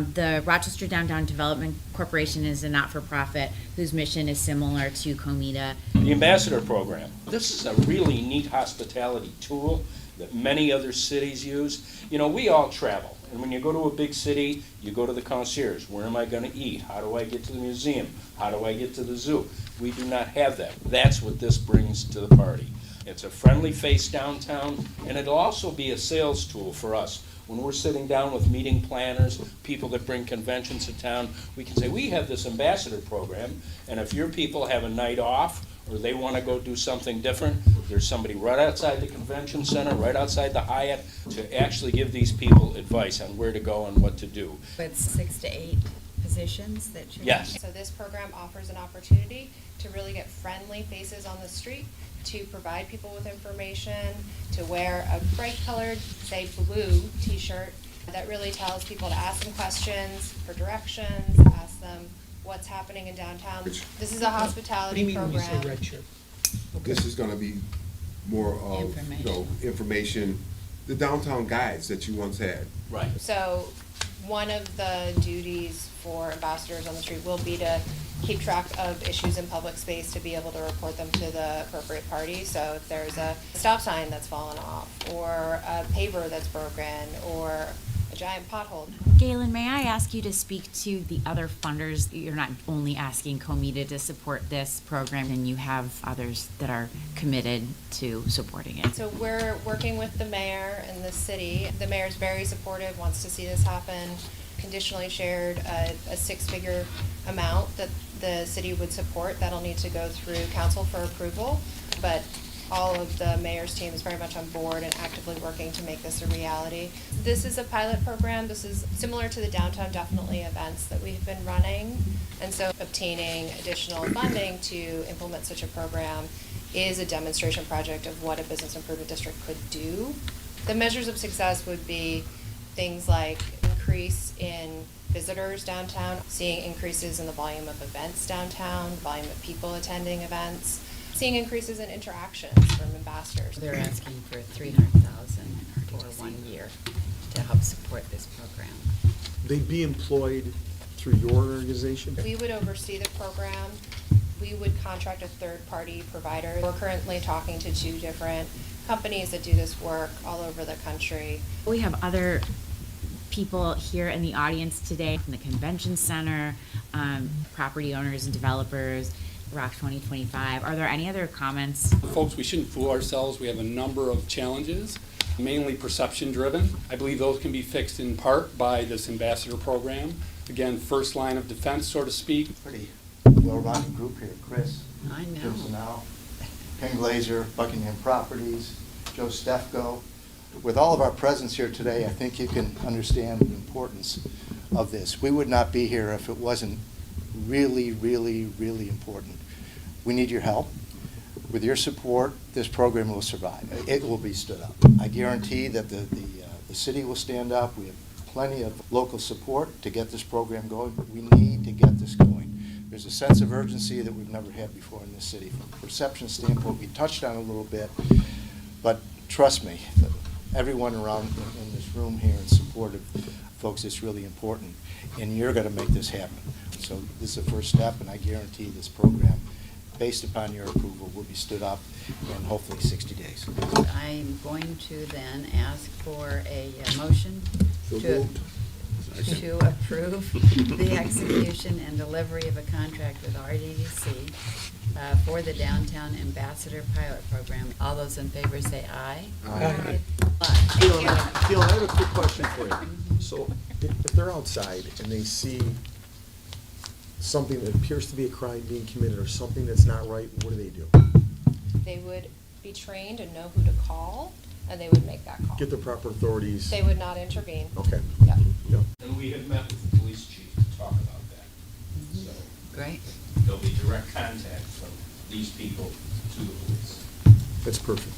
The Rochester Downtown Development Corporation is a not-for-profit whose mission is similar to COMIDA. The Ambassador Program. This is a really neat hospitality tool that many other cities use. You know, we all travel, and when you go to a big city, you go to the concierge. Where am I going to eat? How do I get to the museum? How do I get to the zoo? We do not have that. That's what this brings to the party. It's a friendly face downtown, and it'll also be a sales tool for us. When we're sitting down with meeting planners, people that bring conventions to town, we can say, we have this ambassador program, and if your people have a night off or they want to go do something different, there's somebody right outside the convention center, right outside the Hyatt, to actually give these people advice on where to go and what to do. It's 6 to 8 positions that you're... Yes. So this program offers an opportunity to really get friendly faces on the street, to provide people with information, to wear a bright colored, say blue t-shirt that really tells people to ask them questions for directions, ask them what's happening in downtown. This is a hospitality program. What do you mean when you say red shirt? Okay. This is going to be more of information, the downtown guides that you once had. Right. So one of the duties for ambassadors on the street will be to keep track of issues in public space, to be able to report them to the appropriate party. So if there's a stop sign that's fallen off, or a paver that's broken, or a giant pothole. Galin, may I ask you to speak to the other funders? You're not only asking COMIDA to support this program, and you have others that are committed to supporting it. So we're working with the mayor and the city. The mayor's very supportive, wants to see this happen. Conditionally shared a six-figure amount that the city would support. That'll need to go through council for approval, but all of the mayor's team is very much on board and actively working to make this a reality. This is a pilot program. This is similar to the Downtown Definitely events that we've been running, and so obtaining additional funding to implement such a program is a demonstration project of what a business improvement district could do. The measures of success would be things like increase in visitors downtown, seeing increases in the volume of events downtown, volume of people attending events, seeing increases in interactions from ambassadors. They're asking for $300,000 for 1 year to help support this program. They'd be employed through your organization? We would oversee the program. We would contract a third-party provider. We're currently talking to 2 different companies that do this work all over the country. We have other people here in the audience today from the convention center, property owners and developers, Rock 2025. Are there any other comments? Folks, we shouldn't fool ourselves. We have a number of challenges, mainly perception driven. I believe those can be fixed in part by this ambassador program. Again, first line of defense, so to speak. Pretty well-rounded group here. Chris, I know. Jim Sanal, Ken Glazer, Buckingham Properties, Joe Stefko. With all of our presence here today, I think you can understand the importance of this. We would not be here if it wasn't really, really, really important. We need your help. With your support, this program will survive. It will be stood up. I guarantee that the city will stand up. We have plenty of local support to get this program going, but we need to get this going. There's a sense of urgency that we've never had before in this city. From a perception standpoint, we touched on it a little bit, but trust me, everyone around in this room here in support of folks, it's really important, and you're going to make this happen. So this is the first step, and I guarantee this program, based upon your approval, will be stood up in hopefully 60 days. I'm going to then ask for a motion to approve the execution and delivery of a contract with RDDC for the Downtown Ambassador Pilot Program. All those in favor say aye. Aye. Aye. Gil, I have a quick question for you. So if they're outside and they see something that appears to be a crime being committed or something that's not right, what do? They would be trained and know who to call, and they would make that call. Get the proper authorities? They would not intervene. Okay. Yeah. Yep. And we have met with the police chief to talk about that. So Great. there'll be direct contact from these people to the police. That's perfect.